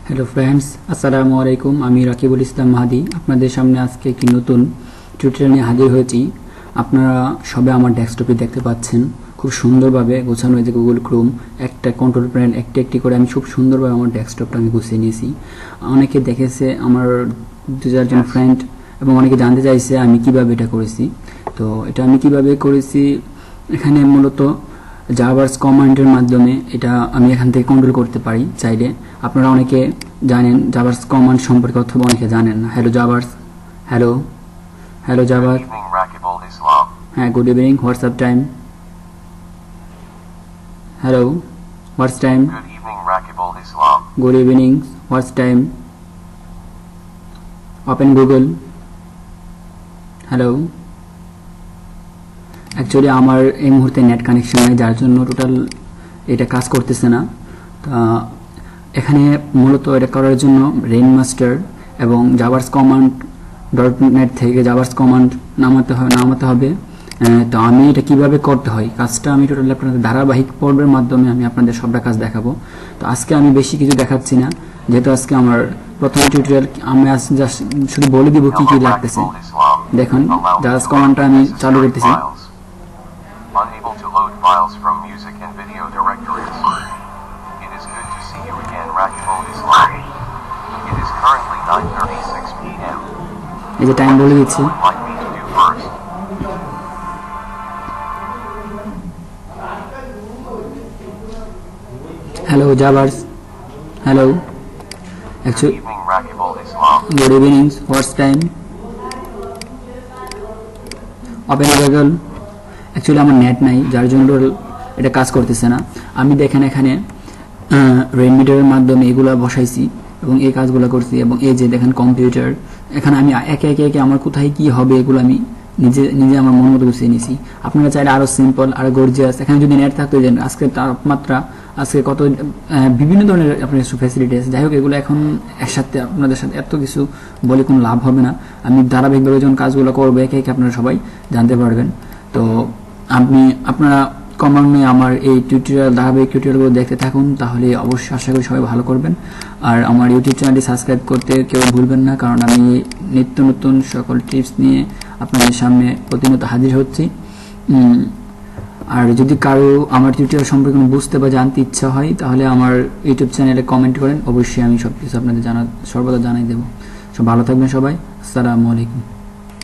Hello friends, আসসালামু আলাইকুম। আমি রাকিবুল ইসলাম মাহাদি আপনাদের সামনে আজকে একটি নতুন টিউটোরিয়াল নিয়ে হাজির হয়েছি। আপনারা সবাই আমার ডেস্কটপে দেখতে পাচ্ছেন, খুব সুন্দরভাবে গোছানো হয়েছে গুগল ক্রোম, একটা কন্ট্রোল প্যানেল একটি একটি করে আমি খুব সুন্দরভাবে আমার ডেস্কটপটা আমি গুছিয়ে নিয়েছি। অনেকে দেখেছে, আমার দু চারজন ফ্রেন্ড, এবং অনেকে জানতে চাইছে আমি কিভাবে এটা করেছি। তো এটা আমি কিভাবে করেছি, এখানে মূলত জাভার্স কমান্ডের মাধ্যমে এটা আমি এখান থেকে কন্ট্রোল করতে পারি চাইলে। আপনারা অনেকে জানেন জাভার্স কমান্ড সম্পর্কে, অথবা অনেকে জানেন না। হ্যালো জাভার্স, হ্যালো জাভার, হ্যাঁ good evening, WhatsApp time, hello what's time, good evening, what's time, open Google, hello. Actually আমার এই মুহূর্তে নেট কানেকশন নেই, যার জন্য টোটাল এটা কাজ করতেছে না। এখানে মূলত এটা করার জন্য রেইন মাস্টার এবং জাভার্স কমান্ড .net থেকে জাভার্স কমান্ড নামাতে হবে। তো আমি এটা কিভাবে করতে হয় কাজটা আমি টোটালি আপনাদের ধারাবাহিক পর্বের মাধ্যমে আমি আপনাদের সবটা কাজ দেখাবো। তো আজকে আমি বেশি কিছু দেখাচ্ছি না, যেহেতু আজকে আমার প্রথম টিউটোরিয়াল। আমি জাস্ট শুধু বলে দিব কি কি লাগতেছে। দেখুন, জাভার্স কমান্ডটা আমি চালু করতেছি। Unable to load files from music and video directories. It is good to see you again, Rakibul Islam. It is currently 9:36 p.m. এই যে টাইম বলে দিচ্ছি। What would you like me to do first? Hello জাভার্স, hello. Good evening, Rakibul Islam. Good evening, what's time, open Google. Actually আমার net নাই, যার জন্য এটা কাজ করতেছে না। আমি দেখেন এখানে রেইন মিটারের মাধ্যমে এগুলো বসাইছি এবং এই কাজগুলো করছি। এবং এই যে দেখেন কম্পিউটার, এখানে আমি একে একে আমার কোথায় কি হবে এগুলো আমি নিজে আমার মন মতো গুছিয়ে নিয়েছি। আপনারা চাইলে আরও সিম্পল, আরও গর্জিয়াস, এখানে যদি নেট থাকতো, যে আজকে তাপমাত্রা, আজকে কত বিভিন্ন ধরনের আপনার ফ্যাসিলিটি আছে। যাই হোক, এগুলো এখন একসাথে আপনাদের সাথে এত কিছু বলে কোনো লাভ হবে না। আমি ধারাবাহিকভাবে যখন কাজগুলো করবো একে একে আপনারা সবাই জানতে পারবেন। তো আপনারা ক্রমান্বয়ে আমার এই ধারাবাহিক টিউটোরিয়ালগুলো দেখতে থাকুন, তাহলে অবশ্যই আশা করি সবাই ভালো করবেন। আর আমার ইউটিউব চ্যানেলটি সাবস্ক্রাইব করতে কেউ ভুলবেন না, কারণ আমি নিত্য নতুন সকল টিপস নিয়ে আপনাদের সামনে প্রতিনিয়ত হাজির হচ্ছি। আর যদি কারো আমার টিউটোরিয়াল সম্পর্কে বুঝতে বা জানতে ইচ্ছা হয়, তাহলে আমার ইউটিউব চ্যানেলে কমেন্ট করেন, অবশ্যই আমি সব কিছু আপনাদের সর্বদা জানাই দেবো। সব ভালো থাকবেন সবাই, আসসালামু আলাইকুম।